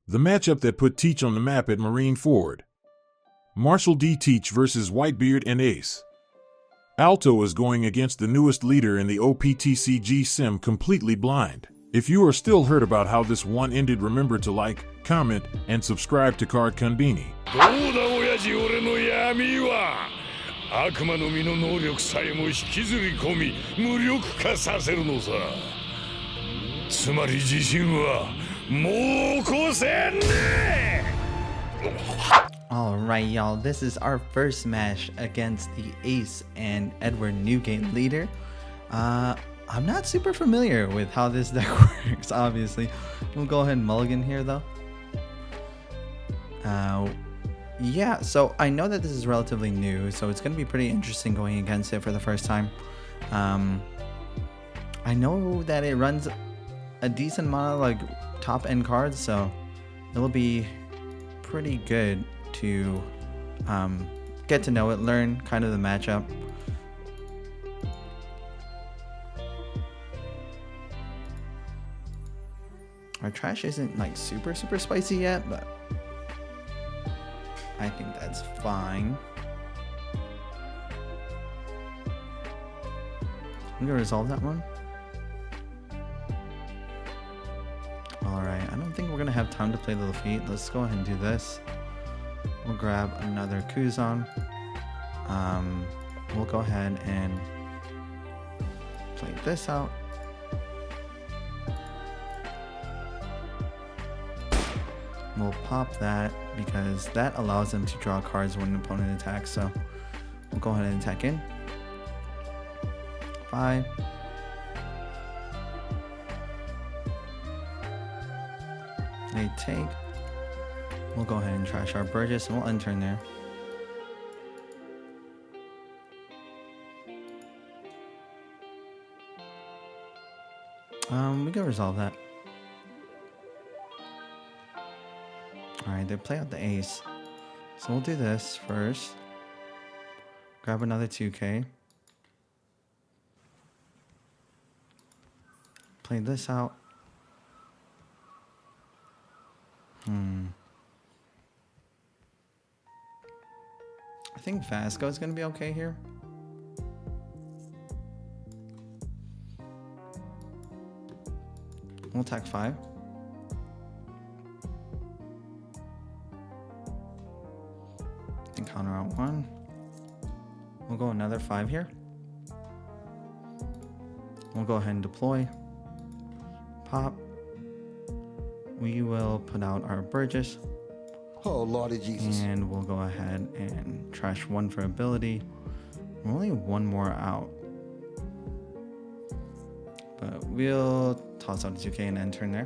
The matchup that put Teach on the map at Marine Ford. Marshall D. Teach versus Whitebeard and Ace. Alto is going against the newest leader in the OPTCGSim completely blind. If you are still hurt about how this one ended, remember to like, comment, and subscribe to Card Konbini. どうだ親父俺の闇は悪魔の実の能力さえも引きずり込み無力化させるのさつまり自信はもう起こせんね Alright y'all, this is our first match against the Ace and Edward Newgate leader. I'm not super familiar with how this deck works, obviously. We'll go ahead and mulligan here though. Yeah, so I know that this is relatively new, so it's going to be pretty interesting going against it for the first time. I know that it runs a decent amount of like top end cards, so it'll be pretty good to get to know it, learn kind of the matchup. Our trash isn't like super spicy yet, but I think that's fine. I'm gonna resolve that one. Alright, I don't think we're gonna have time to play the defeat. Let's go ahead and do this. We'll grab another Kuzan. We'll go ahead and play this out. We'll pop that because that allows them to draw cards when an opponent attacks. So we'll go ahead and attack in. 5. They take. We'll go ahead and trash our Burgess and we'll enter in there. We can resolve that. Alright, they play out the ace. So we'll do this first. Grab another 2k. Play this out. I think Vasco is going to be okay here. We'll attack 5. And counter out 1. We'll go another 5 here. We'll go ahead and deploy. Pop. We will put out our Burgess. Oh, Lordy Jesus. And we'll go ahead and trash 1 for ability. We're only 1 more out. But we'll toss out a 2k and end turn there.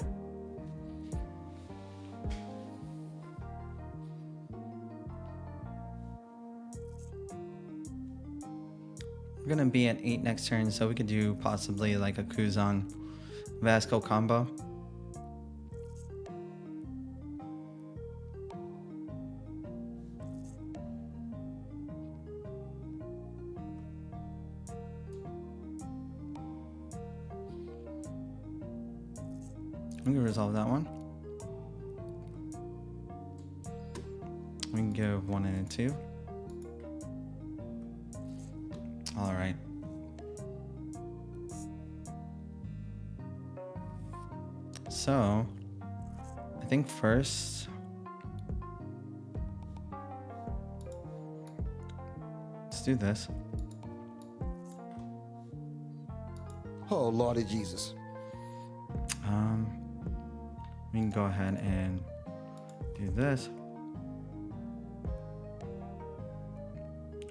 We're gonna be at 8 next turn, so we could do possibly like a Kuzan Vasco combo. We can resolve that one. We can give 1 and a 2. All right. So, I think first, let's do this. Oh, Lordy Jesus. We can go ahead and do this.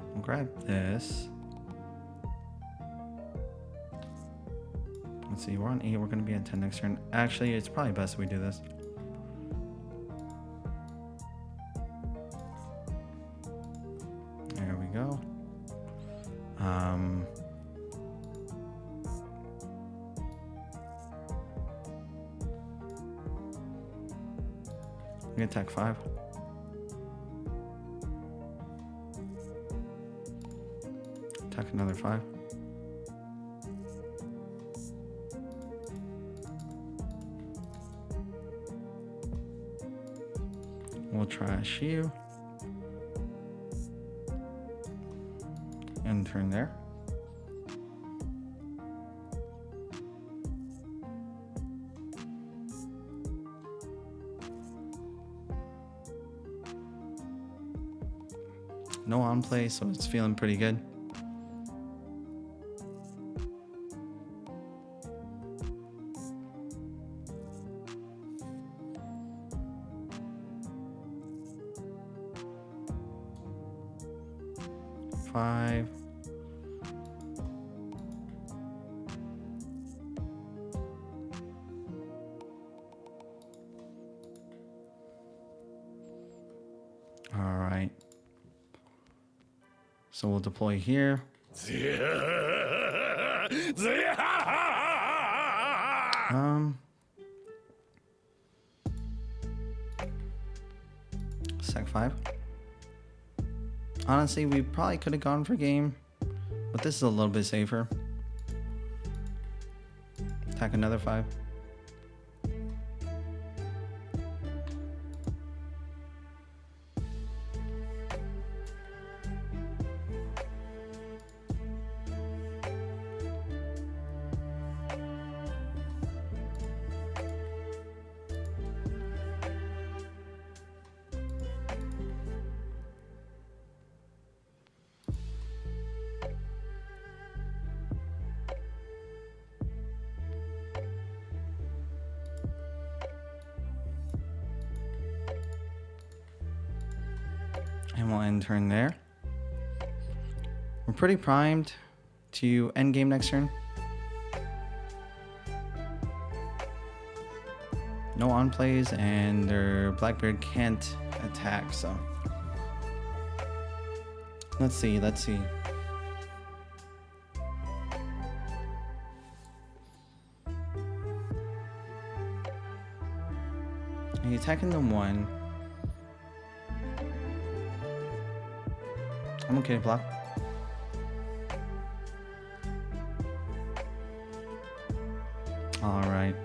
We'll grab this. Let's see, we're on 8, we're going to be on 10 next turn. Actually, it's probably best we do this. There we go. I'm gonna attack 5. Attack another 5. We'll trash you. And turn there. No on play, so it's feeling pretty good. Five. All right. So we'll deploy here. Sec 5. Honestly, we probably could have gone for game, but this is a little bit safer. Attack another 5. And we'll end turn there. We're pretty primed to end game next turn. No on plays, and their Blackbeard can't attack, so. Let's see. He's attacking the 1. I'm okay to block. All right.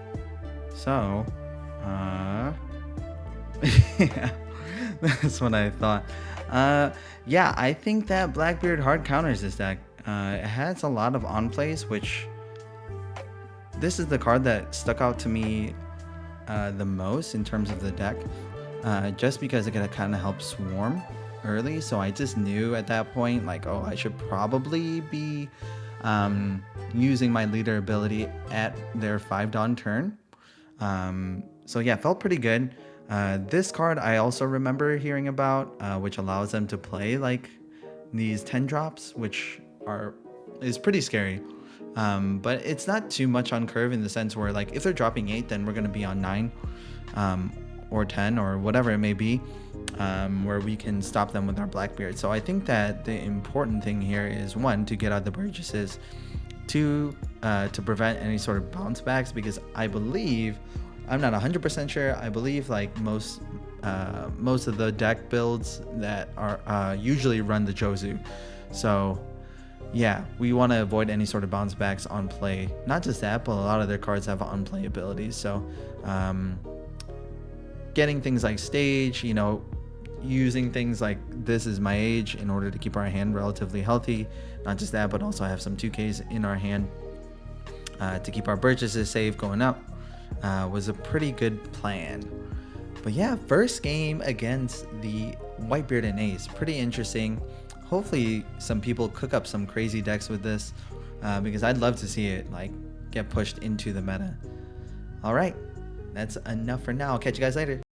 So, yeah, that's what I thought. Yeah, I think that Blackbeard hard counters this deck. It has a lot of on plays, which this is the card that stuck out to me the most in terms of the deck, just because it can kind of help swarm early. So I just knew at that point, like, oh, I should probably be using my leader ability at their 5 dawn turn. So yeah, felt pretty good. This card I also remember hearing about, which allows them to play like these 10 drops, which is pretty scary. But it's not too much on curve in the sense where, like, if they're dropping 8, then we're going to be on 9 or 10 or whatever it may be, where we can stop them with our Blackbeard. So I think that the important thing here is, 1, to get out the Burgesses, 2, to prevent any sort of bounce backs, because I believe, I'm not 100% sure, I believe like most of the deck builds that are usually run the Jozu. So yeah, we want to avoid any sort of bounce backs on play. Not just that, but a lot of their cards have on play abilities. So getting things like stage, you know, using things like This Is My Age in order to keep our hand relatively healthy. Not just that, but also have some 2Ks in our hand to keep our Burgesses safe going up, was a pretty good plan. But yeah, first game against the Whitebeard and Ace, pretty interesting. Hopefully some people cook up some crazy decks with this, because I'd love to see it like get pushed into the meta. All right, that's enough for now. I'll catch you guys later.